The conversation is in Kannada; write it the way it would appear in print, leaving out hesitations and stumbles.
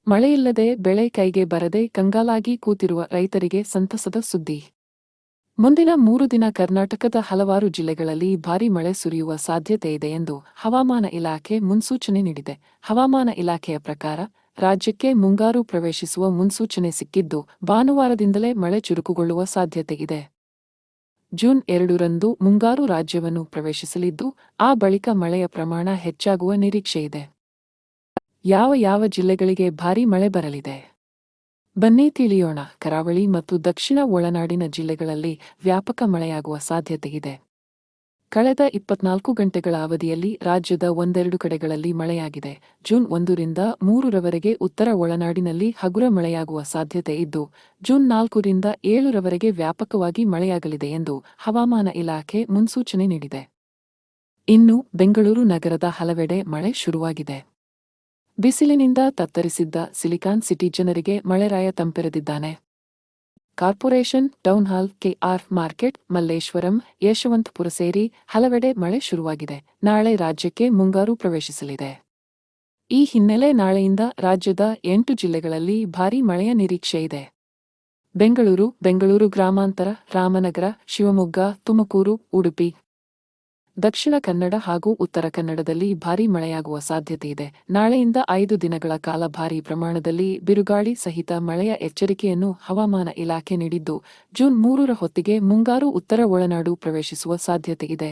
ಮಳೆಯಿಲ್ಲದೆ ಬೆಳೆ ಕೈಗೆ ಬರದೆ ಕಂಗಾಲಾಗಿ ಕೂತಿರುವ ರೈತರಿಗೆ ಸಂತಸದ ಸುದ್ದಿ. ಮುಂದಿನ 3 ದಿನ ಕರ್ನಾಟಕದ ಹಲವಾರು ಜಿಲ್ಲೆಗಳಲ್ಲಿ ಭಾರೀ ಮಳೆ ಸುರಿಯುವ ಸಾಧ್ಯತೆ ಇದೆ ಎಂದು ಹವಾಮಾನ ಇಲಾಖೆ ಮುನ್ಸೂಚನೆ ನೀಡಿದೆ. ಹವಾಮಾನ ಇಲಾಖೆಯ ಪ್ರಕಾರ ರಾಜ್ಯಕ್ಕೆ ಮುಂಗಾರು ಪ್ರವೇಶಿಸುವ ಮುನ್ಸೂಚನೆ ಸಿಕ್ಕಿದ್ದು, ಭಾನುವಾರದಿಂದಲೇ ಮಳೆ ಚುರುಕುಗೊಳ್ಳುವ ಸಾಧ್ಯತೆ ಇದೆ. ಜೂನ್ 2ರಂದು ಮುಂಗಾರು ರಾಜ್ಯವನ್ನು ಪ್ರವೇಶಿಸಲಿದ್ದು, ಆ ಬಳಿಕ ಮಳೆಯ ಪ್ರಮಾಣ ಹೆಚ್ಚಾಗುವ ನಿರೀಕ್ಷೆಯಿದೆ. ಯಾವ ಜಿಲ್ಲೆಗಳಿಗೆ ಭಾರೀ ಮಳೆ ಬರಲಿದೆ? ಬನ್ನಿ ತಿಳಿಯೋಣ. ಕರಾವಳಿ ಮತ್ತು ದಕ್ಷಿಣ ಒಳನಾಡಿನ ಜಿಲ್ಲೆಗಳಲ್ಲಿ ವ್ಯಾಪಕ ಮಳೆಯಾಗುವ ಸಾಧ್ಯತೆಯಿದೆ. ಕಳೆದ 24 ಗಂಟೆಗಳ ಅವಧಿಯಲ್ಲಿ ರಾಜ್ಯದ ಒಂದೆರಡು ಕಡೆಗಳಲ್ಲಿ ಮಳೆಯಾಗಿದೆ. ಜೂನ್ 1ರಿಂದ 3ರವರೆಗೆ ಉತ್ತರ ಒಳನಾಡಿನಲ್ಲಿ ಹಗುರ ಮಳೆಯಾಗುವ ಸಾಧ್ಯತೆ ಇದ್ದು, ಜೂನ್ 4ರಿಂದ 7ರವರೆಗೆ ವ್ಯಾಪಕವಾಗಿ ಮಳೆಯಾಗಲಿದೆ ಎಂದು ಹವಾಮಾನ ಇಲಾಖೆ ಮುನ್ಸೂಚನೆ ನೀಡಿದೆ. ಇನ್ನು ಬೆಂಗಳೂರು ನಗರದ ಹಲವೆಡೆ ಮಳೆ ಶುರುವಾಗಿದೆ. ಬಿಸಿಲಿನಿಂದ ತತ್ತರಿಸಿದ್ದ ಸಿಲಿಕಾನ್ ಸಿಟಿ ಜನರಿಗೆ ಮಳೆರಾಯ ತಂಪೆರೆದಿದ್ದಾನೆ. Corporation, town hall, KR market, Malleshwaram, Yeshwantpur ಸೇರಿ ಹಲವೆಡೆ ಮಳೆ ಶುರುವಾಗಿದೆ. ನಾಳೆ ರಾಜ್ಯಕ್ಕೆ ಮುಂಗಾರು ಪ್ರವೇಶಿಸಲಿದೆ. ಈ ಹಿನ್ನೆಲೆ ನಾಳೆಯಿಂದ ರಾಜ್ಯದ 8 ಜಿಲ್ಲೆಗಳಲ್ಲಿ ಭಾರೀ ಮಳೆಯ ನಿರೀಕ್ಷೆ ಇದೆ. ಬೆಂಗಳೂರು ಗ್ರಾಮಾಂತರ, ರಾಮನಗರ, ಶಿವಮೊಗ್ಗ, ತುಮಕೂರು, ಉಡುಪಿ, ದಕ್ಷಿಣ ಕನ್ನಡ ಹಾಗೂ ಉತ್ತರ ಕನ್ನಡದಲ್ಲಿ ಭಾರೀ ಮಳೆಯಾಗುವ ಸಾಧ್ಯತೆಯಿದೆ. ನಾಳೆಯಿಂದ 5 ದಿನಗಳ ಕಾಲ ಭಾರೀ ಪ್ರಮಾಣದಲ್ಲಿ ಬಿರುಗಾಳಿ ಸಹಿತ ಮಳೆಯ ಎಚ್ಚರಿಕೆಯನ್ನು ಹವಾಮಾನ ಇಲಾಖೆ ನೀಡಿದ್ದು, ಜೂನ್ 3ರ ಹೊತ್ತಿಗೆ ಮುಂಗಾರು ಉತ್ತರ ಒಳನಾಡು ಪ್ರವೇಶಿಸುವ ಸಾಧ್ಯತೆಯಿದೆ.